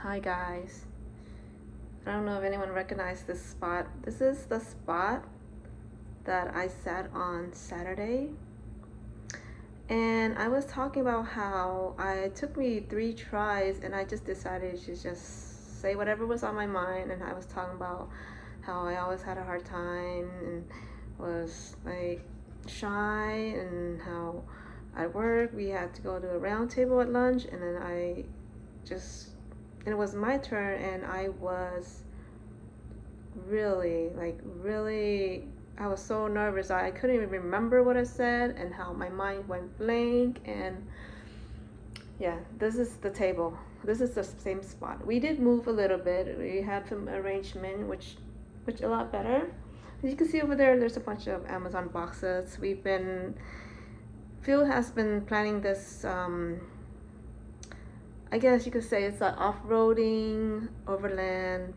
Hi guys. I don't know if anyone recognized this spot. This is the spot that I sat on Saturday. And I was talking about how it took me 3 tries and I just decided to just say whatever was on my mind. And I was talking about how I always had a hard time and was like shy, and how at work we had to go to a round table at lunch, and then and it was my turn, and I was really, I was so nervous. I couldn't even remember what I said and how my mind went blank. And yeah, this is the table. This is the same spot. We did move a little bit. We had some arrangement, which a lot better. As you can see over there, there's a bunch of Amazon boxes. Phil has been planning this, I guess you could say it's an off-roading, overland,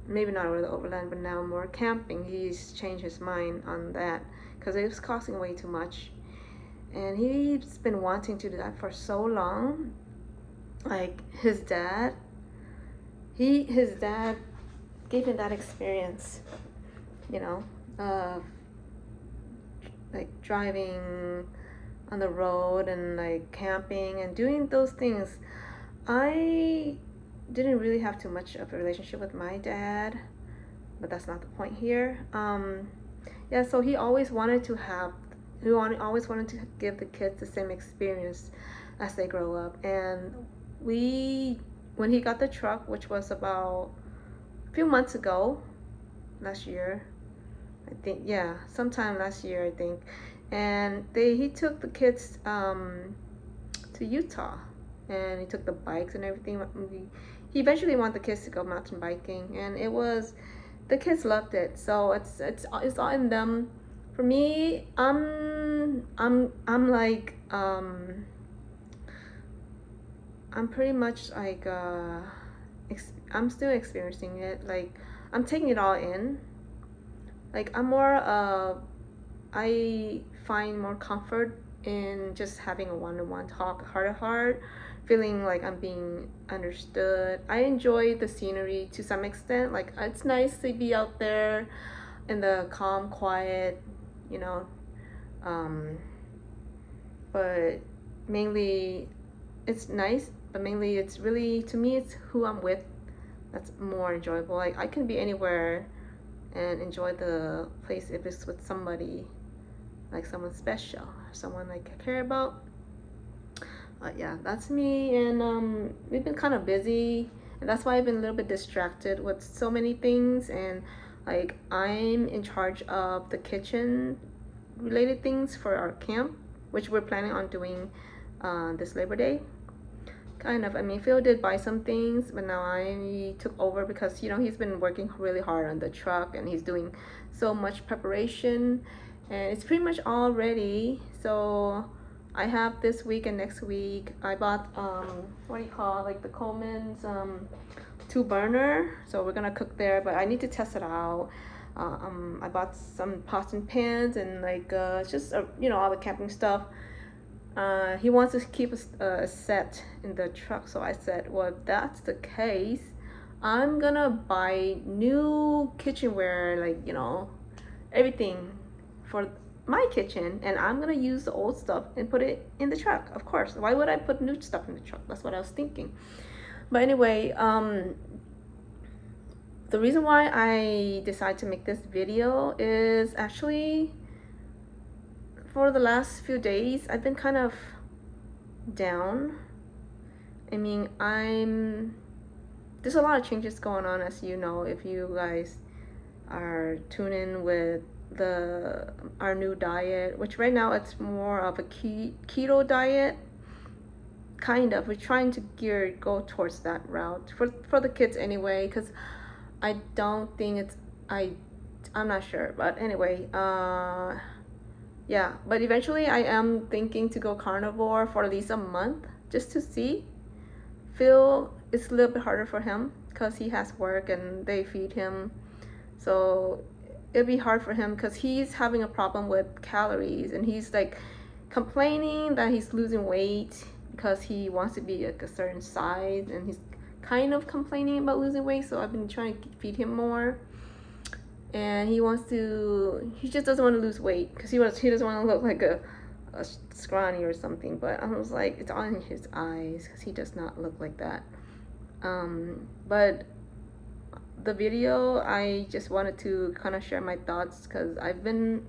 maybe not really overland, but now more camping. He's changed his mind on that because it was costing way too much. And he's been wanting to do that for so long. Like his dad gave him that experience, you know, of like driving on the road and like camping and doing those things. I didn't really have too much of a relationship with my dad, but that's not the point here. Yeah, so he always wanted to always wanted to give the kids the same experience as they grow up. And when he got the truck, which was about a few months ago, last year, I think, yeah, sometime last year, I think, and he took the kids to Utah, and he took the bikes and everything. He eventually wanted the kids to go mountain biking, and the kids loved it. So it's all in them. For me, I'm like I'm pretty much like I'm still experiencing it. Like I'm taking it all in. Like I find more comfort in just having a one-on-one talk, heart to heart, feeling like I'm being understood. I enjoy the scenery to some extent. Like it's nice to be out there in the calm, quiet, you know. But mainly it's nice, but mainly it's really, to me, it's who I'm with that's more enjoyable. Like I can be anywhere and enjoy the place if it's with somebody, like someone special, someone like I care about. Yeah, that's me. And we've been kind of busy, and that's why I've been a little bit distracted with so many things. And like I'm in charge of the kitchen related things for our camp, which we're planning on doing this Labor Day. Kind of. I mean, Phil did buy some things, but now I took over because, he's been working really hard on the truck, and he's doing so much preparation, and it's pretty much all ready. So I have this week and next week. I bought what do you call it? Like the Coleman's 2-burner. So we're gonna cook there, but I need to test it out. I bought some pots and pans, and like just all the camping stuff. He wants to keep a set in the truck, so I said, well, if that's the case, I'm gonna buy new kitchenware, like everything for my kitchen, and I'm gonna use the old stuff and put it in the truck. Of course, why would I put new stuff in the truck? That's what I was thinking. But anyway, the reason why I decided to make this video is actually, for the last few days I've been kind of down. I mean, there's a lot of changes going on, as you know, if you guys are tuning with our new diet, which right now it's more of a keto diet. Kind of, we're trying to go towards that route for the kids anyway, because I don't think I'm not sure, but anyway, yeah, but eventually I am thinking to go carnivore for at least a month, just to see. Phil, it's a little bit harder for him because he has work and they feed him, so it'd be hard for him because he's having a problem with calories, and he's like complaining that he's losing weight because he wants to be like a certain size, and he's kind of complaining about losing weight, so I've been trying to feed him more. And he just doesn't want to lose weight because he doesn't want to look like a scrawny or something. But I was like, it's all in his eyes because he does not look like that. But the video, I just wanted to kind of share my thoughts because I've been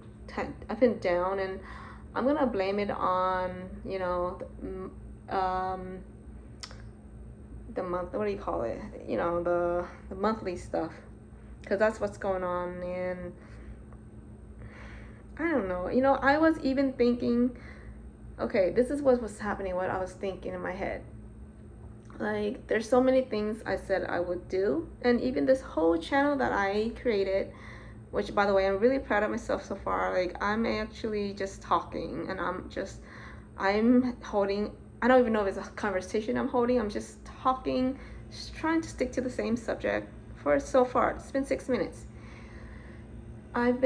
down, and I'm gonna blame it on, you know, the month, what do you call it, you know, the monthly stuff, because that's what's going on. And I don't know, you know, I was even thinking, okay, this is what was happening, what I was thinking in my head. Like, there's so many things I said I would do, and even this whole channel that I created, which, by the way, I'm really proud of myself so far. Like, I'm actually just talking, and I'm holding, I don't even know if it's a conversation I'm holding. I'm just talking, just trying to stick to the same subject for so far. It's been 6 minutes. I've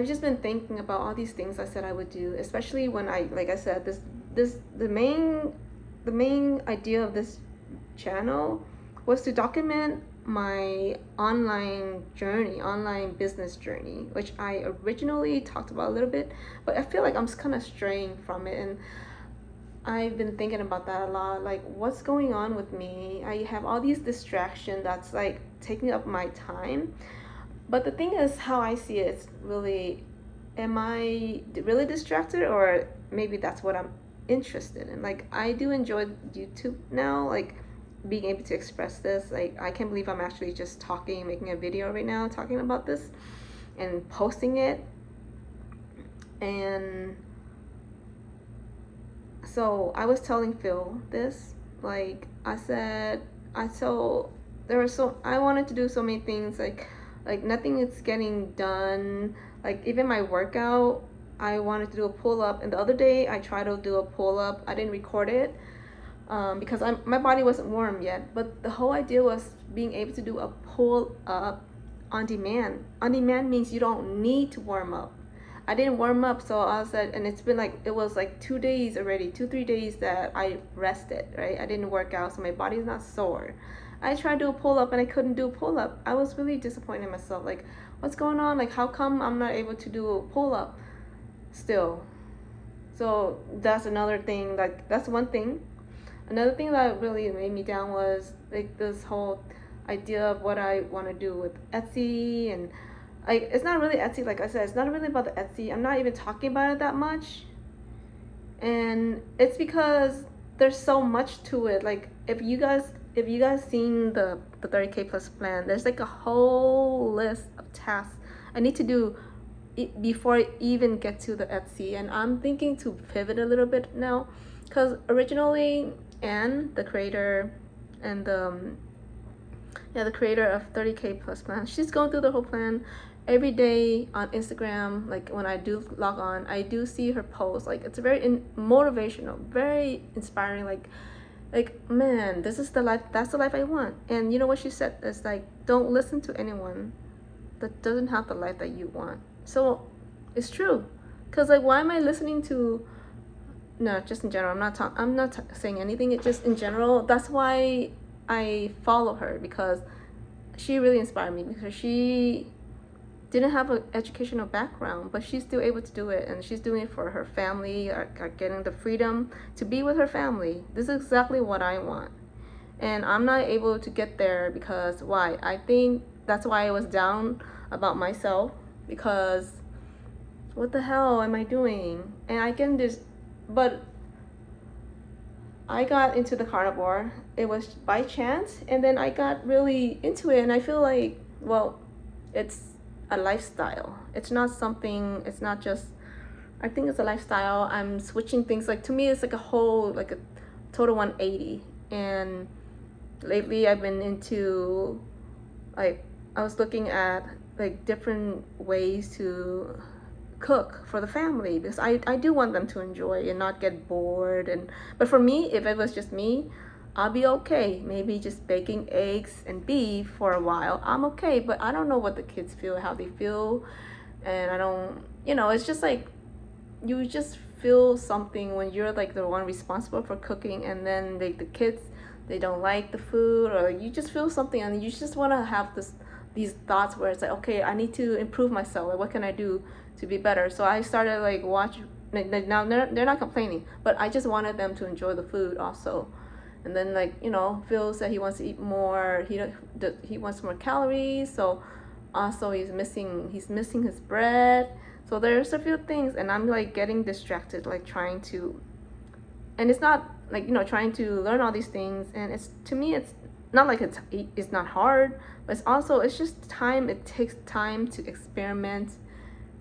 just been thinking about all these things I said I would do, especially when like I said, the main idea of this channel was to document my online business journey, which I originally talked about a little bit, but I feel like I'm kind of straying from it. And I've been thinking about that a lot, like, what's going on with me? I have all these distractions that's like taking up my time. But the thing is, how I see it, it's really, am I really distracted, or maybe that's what I'm interested in? Like, I do enjoy YouTube now, like being able to express this. Like, I can't believe I'm actually just talking, making a video right now talking about this and posting it. And so I was telling Phil this, like, I said, I wanted to do so many things, like nothing is getting done. Like, even my workout, I wanted to do a pull-up, and the other day I tried to do a pull-up. I didn't record it because my body wasn't warm yet, but the whole idea was being able to do a pull-up on demand. On demand means you don't need to warm up. I didn't warm up, so I said, and it was like 2 days already, 2-3 days that I rested, right? I didn't work out, so my body's not sore. I tried to do a pull-up and I couldn't do a pull-up. I was really disappointed in myself. Like, what's going on? Like, how come I'm not able to do a pull-up still? So that's another thing. Like, that's one thing. Another thing that really made me down was like this whole idea of what I want to do with Etsy. And like, it's not really Etsy, like I said, it's not really about the Etsy. I'm not even talking about it that much. And it's because there's so much to it. Like, if you guys seen the 30K plus plan, there's like a whole list of tasks I need to do before I even get to the Etsy. And I'm thinking to pivot a little bit now, because originally Anne, the creator and the creator of 30K plus plan, she's going through the whole plan every day on Instagram. Like, when I do log on, I do see her post. Like, it's very motivational, very inspiring. Like, man, this is the life, that's the life I want. And you know what she said? It's like, don't listen to anyone that doesn't have the life that you want. So it's true, because like, why am I listening to, no, just in general, I'm not saying anything, it's just in general. That's why I follow her, because she really inspired me, because she didn't have an educational background, but she's still able to do it, and she's doing it for her family, are getting the freedom to be with her family. This is exactly what I want, and I'm not able to get there because why? I think that's why I was down about myself, because what the hell am I doing? And I can just, but I got into the carnivore. It was by chance, and then I got really into it, and I feel like, well, it's a lifestyle. It's not just, I think it's a lifestyle. I'm switching things. Like, to me, it's like a whole, like a total 180. And lately I've been into, like, I was looking at like different ways to cook for the family, because I do want them to enjoy and not get bored. But for me, if it was just me, I'll be okay. Maybe just baking eggs and beef for a while, I'm okay. But I don't know what the kids feel, how they feel. And I don't, it's just like, you just feel something when you're like the one responsible for cooking, and then like the kids, they don't like the food, or you just feel something and you just want to have these thoughts where it's like, okay, I need to improve myself, like what can I do to be better. So I started like watch, like now they're not complaining, but I just wanted them to enjoy the food also. And then like, you know, Phil said he wants to eat more, he wants more calories, so also he's missing his bread. So there's a few things, and I'm like getting distracted, like trying to, and it's not like, you know, trying to learn all these things, and it's, to me, it's not like it's not hard, but it's also, it's just time. It takes time to experiment.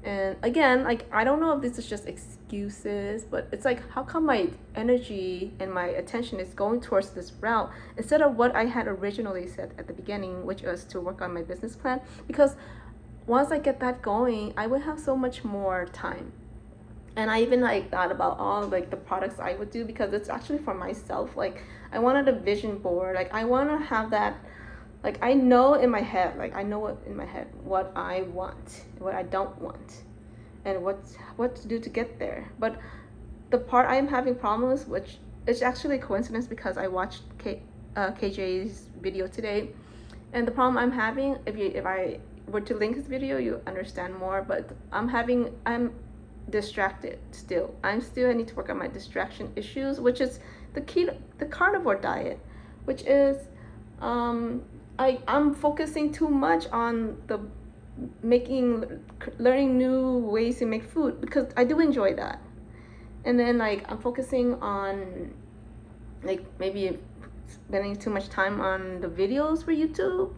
And again, like, I don't know if this is just excuses, but it's like, how come my energy and my attention is going towards this route instead of what I had originally said at the beginning, which was to work on my business plan? Because once I get that going, I would have so much more time. And I even like thought about all like the products I would do, because it's actually for myself. Like, I wanted a vision board. Like, I want to have that, like, I know in my head, like, I know what in my head what I want, what I don't want, and what to do to get there. But the part I'm having problems, which is actually a coincidence because I watched KJ's video today, and the problem I'm having, if I were to link his video, you understand more. But I'm distracted still. I need to work on my distraction issues, which is the carnivore diet, which is I'm focusing too much on learning new ways to make food, because I do enjoy that. And then like I'm focusing on like maybe spending too much time on the videos for YouTube,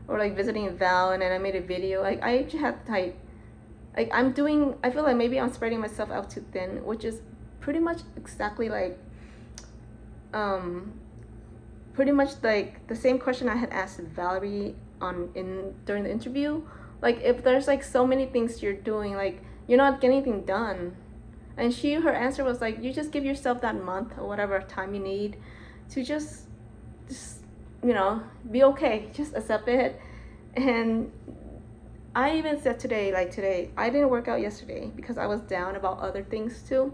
or like visiting Val, and then I made a video. Like, I just had like I feel like maybe I'm spreading myself out too thin, which is pretty much exactly like pretty much like the same question I had asked Valerie during the interview. Like, if there's like so many things you're doing, like you're not getting anything done. And her answer was like, you just give yourself that month or whatever time you need to just you know, be okay, just accept it. And I even said today, I didn't work out yesterday because I was down about other things too.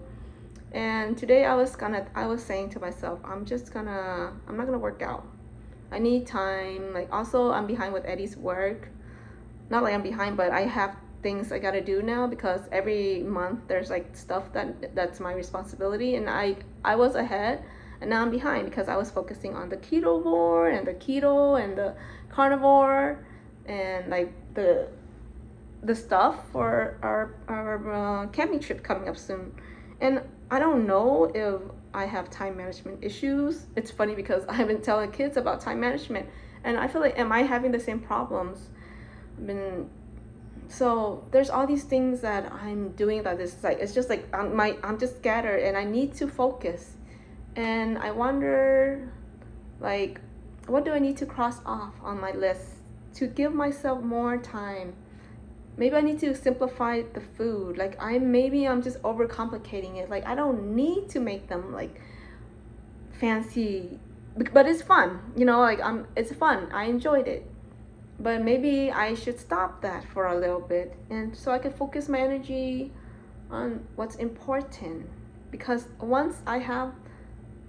And today I was saying to myself, I'm not gonna work out. I need time. Like, also I'm behind with Eddie's work. Not like I'm behind, but I have things I gotta do now, because every month there's like stuff that's my responsibility, and I was ahead, and now I'm behind because I was focusing on the ketovore and the keto and the carnivore, and like the stuff for our camping trip coming up soon. And I don't know if I have time management issues. It's funny because I've been telling kids about time management, and I feel like, am I having the same problems? So there's all these things that I'm doing that is like, it's just like I'm just scattered, and I need to focus. And I wonder, like, what do I need to cross off on my list to give myself more time? Maybe I need to simplify the food. Like, maybe I'm just overcomplicating it. Like, I don't need to make them like fancy, but it's fun, you know, like it's fun. I enjoyed it. But maybe I should stop that for a little bit, and so I can focus my energy on what's important. Because once I have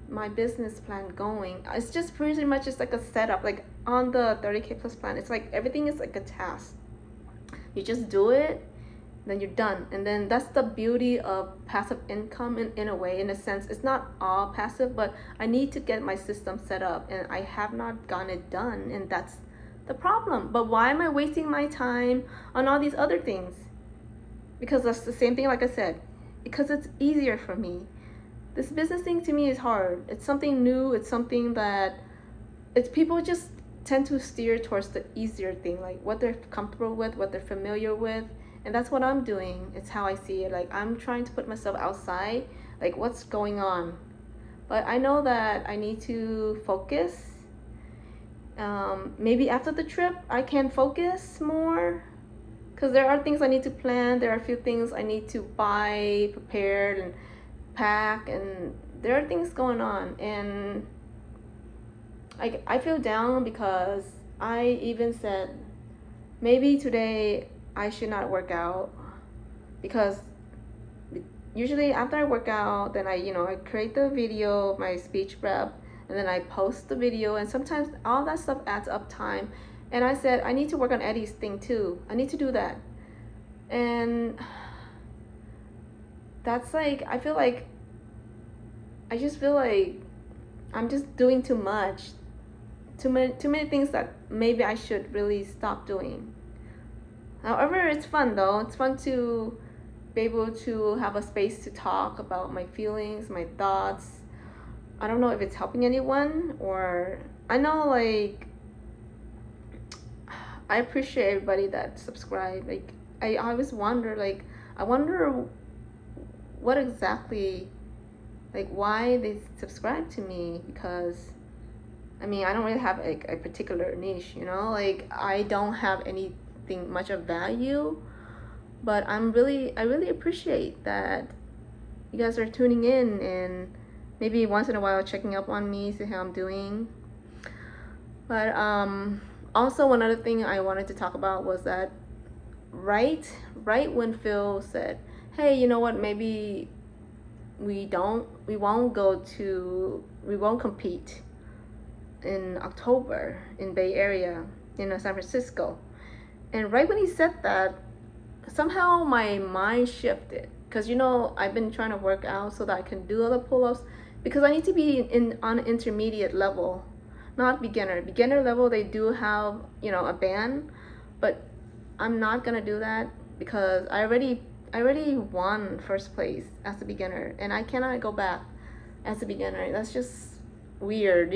my business plan going, it's just pretty much just like a setup. Like, on the 30K plus plan, it's like everything is like a task. You just do it, then you're done. And then that's the beauty of passive income in a way. In a sense, it's not all passive, but I need to get my system set up, and I have not gotten it done, and that's the problem. But why am I wasting my time on all these other things? Because that's the same thing, like I said, because it's easier for me. This business thing to me is hard. It's something new. It's something that people just tend to steer towards the easier thing, like what they're comfortable with, what they're familiar with. And that's what I'm doing. It's how I see it. Like, I'm trying to put myself outside, like what's going on. But I know that I need to focus. Maybe after the trip I can focus more, because there are things I need to plan. There are a few things I need to buy prepared and pack, and there are things going on. And I feel down because I even said maybe today I should not work out, because usually after I work out, then I create the video of my speech prep, and then I post the video, and sometimes all that stuff adds up time. And I said I need to work on Eddie's thing too. I need to do that. And that's like, I just feel like I'm just doing too much. Too many things that maybe I should really stop doing. However, it's fun though. It's fun to be able to have a space to talk about my feelings, my thoughts. I don't know if it's helping anyone, or I know, like, I appreciate everybody that subscribe. Like, I always wonder, like, I wonder what exactly, like, why they subscribe to me, because I mean, I don't really have like a particular niche, like I don't have anything much of value, but I really appreciate that you guys are tuning in, and maybe once in a while checking up on me, see how I'm doing. But also one other thing I wanted to talk about was that right when Phil said, hey, you know what, maybe we won't compete in October in Bay Area, in San Francisco. And right when he said that, somehow my mind shifted, because I've been trying to work out so that I can do other pull-ups, because I need to be on intermediate level, not beginner level. They do have a band, but I'm not gonna do that because I already won first place as a beginner, and I cannot go back as a beginner. That's just weird.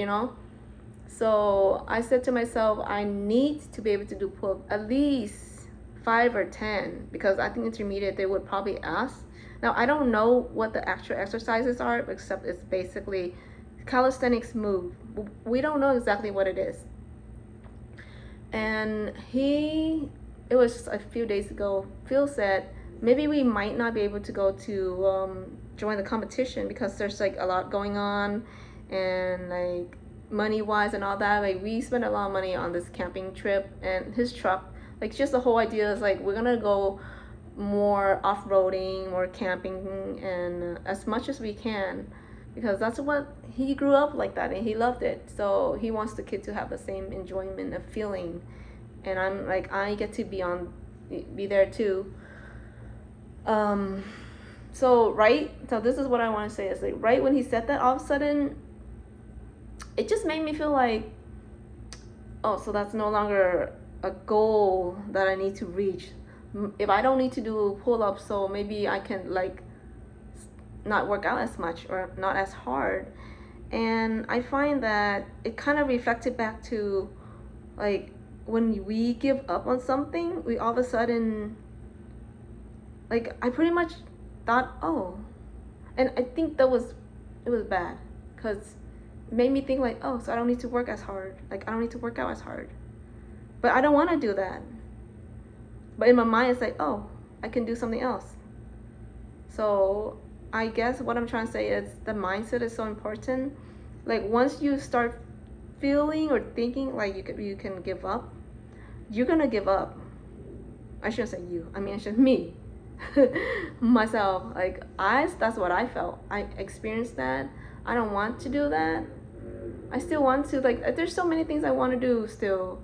So I said to myself, I need to be able to do pull-up at least 5 or 10, because I think intermediate they would probably ask. Now I don't know what the actual exercises are, except it's basically calisthenics move. We don't know exactly what it is. And it was just a few days ago, Phil said maybe we might not be able to go to join the competition because there's like a lot going on, and like money wise and all that. Like, we spent a lot of money on this camping trip, and his truck, like, just the whole idea is like we're gonna go more off-roading, more camping, and as much as we can, because that's what he grew up like that and he loved it. So he wants the kid to have the same enjoyment of feeling, and I'm like, I get to be there too. So this is what I want to say is, like, right when he said that, all of a sudden it just made me feel like, oh, so that's no longer a goal that I need to reach. If I don't need to do pull-ups, so maybe I can like not work out as much or not as hard. And I find that it kind of reflected back to, like, when we give up on something, we all of a sudden, like, I pretty much thought, oh, and I think it was bad, because it made me think like, oh, so I don't need to work as hard, like I don't need to work out as hard, but I don't want to do that. But in my mind it's like, oh, I can do something else. So I guess what I'm trying to say is the mindset is so important. Like, once you start feeling or thinking like you can give up, you're gonna give up. I shouldn't say you, I mean, I should me myself. Like, that's what I felt. I experienced that. I don't want to do that. I still want to, like, there's so many things I want to do still.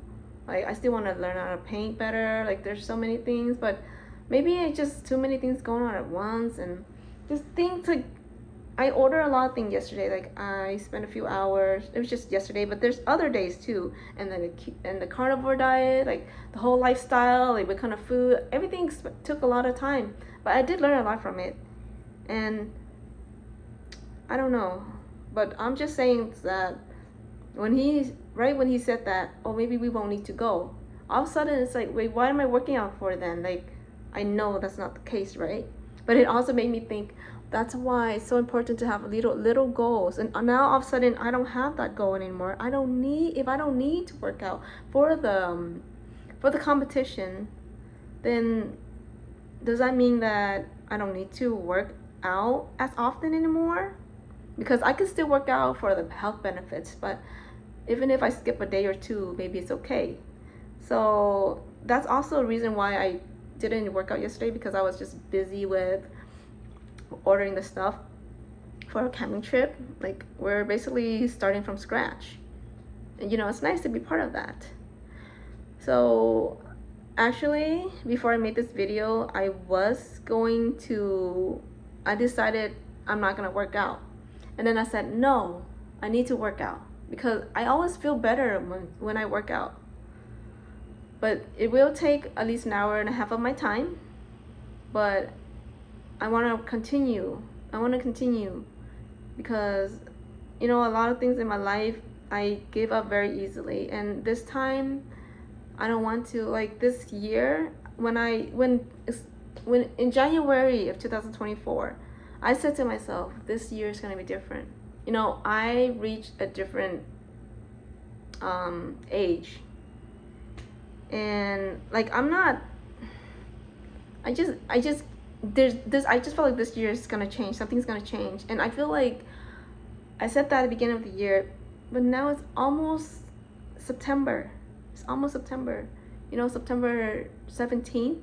Like, I still want to learn how to paint better. Like, there's so many things, but maybe it's just too many things going on at once. And just things like, I ordered a lot of things yesterday. Like, I spent a few hours. It was just yesterday, but there's other days too. And then the carnivore diet, like the whole lifestyle, like what kind of food, everything took a lot of time. But I did learn a lot from it. And I don't know, but I'm just saying that when he said that, oh, maybe we won't need to go, all of a sudden it's like, wait, what am I working out for then? Like, I know that's not the case, right? But it also made me think, that's why it's so important to have little goals. And now all of a sudden I don't have that goal anymore. If I don't need to work out for the competition, then does that mean that I don't need to work out as often anymore? Because I can still work out for the health benefits, but even if I skip a day or two, maybe it's okay. So that's also a reason why I didn't work out yesterday, because I was just busy with ordering the stuff for a camping trip. Like, we're basically starting from scratch. And you know, it's nice to be part of that. So actually, before I made this video, I decided I'm not gonna work out. And then I said, no, I need to work out because I always feel better when I work out. But it will take at least an hour and a half of my time. But I want to continue. Because, you know, a lot of things in my life I give up very easily. And this time, I don't want to. Like this year, when in January of 2024, I said to myself, this year is gonna be different. You know, I reached a different age, and like I just felt like this year is gonna change. Something's gonna change, and I feel like I said that at the beginning of the year, but now it's almost September. You know, September 17th,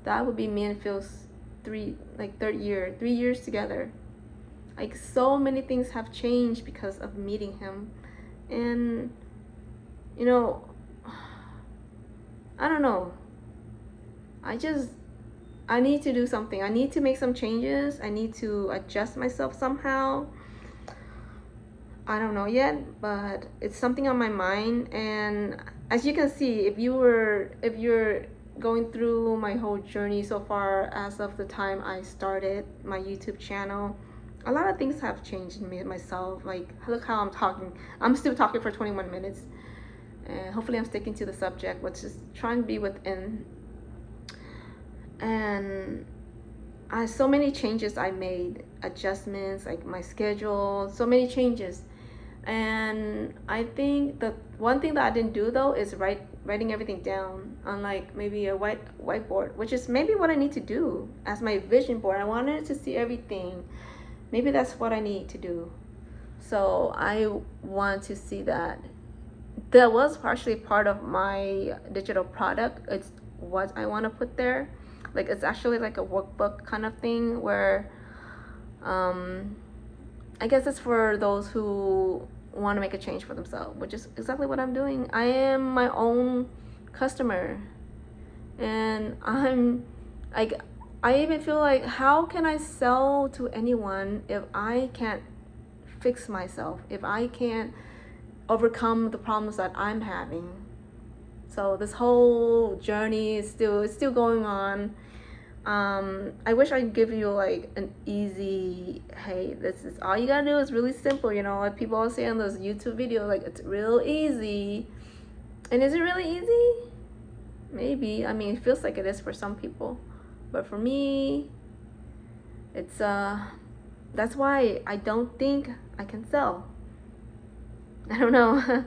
that would be me and Phil's 3 years together. Like, so many things have changed because of meeting him. And, you know, I don't know. I need to do something. I need to make some changes. I need to adjust myself somehow. I don't know yet, but it's something on my mind. And as you can see, if you're going through my whole journey so far as of the time I started my YouTube channel, a lot of things have changed in me myself. Like, look how I'm talking. I'm still talking for 21 minutes. And hopefully I'm sticking to the subject, which is trying to be within. And so many changes I made, adjustments, like my schedule, so many changes. And I think the one thing that I didn't do though is writing everything down on like maybe a whiteboard, which is maybe what I need to do as my vision board. I wanted to see everything. Maybe that's what I need to do. So I want to see that. That was partially part of my digital product. It's what I want to put there. Like, it's actually like a workbook kind of thing where I guess it's for those who want to make a change for themselves, which is exactly what I'm doing. I am my own customer, and I'm like, I even feel like, how can I sell to anyone if I can't fix myself, if I can't overcome the problems that I'm having? So this whole journey is still going on. I wish I could give you like an easy, hey, this is all you gotta do. It's really simple, you know, like people always say on those YouTube videos, like, it's real easy. And is it really easy? Maybe. I mean, it feels like it is for some people, but for me, it's that's why I don't think I can sell. I don't know.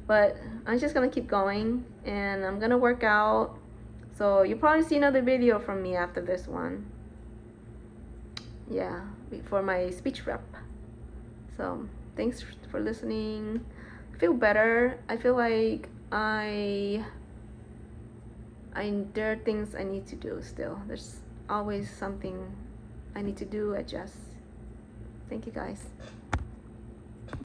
But I'm just gonna keep going, and I'm gonna work out. So you'll probably see another video from me after this one. Yeah, for my speech rep. So thanks for listening. I feel better. I feel like there are things I need to do still. There's always something I need to do, adjust. Thank you guys.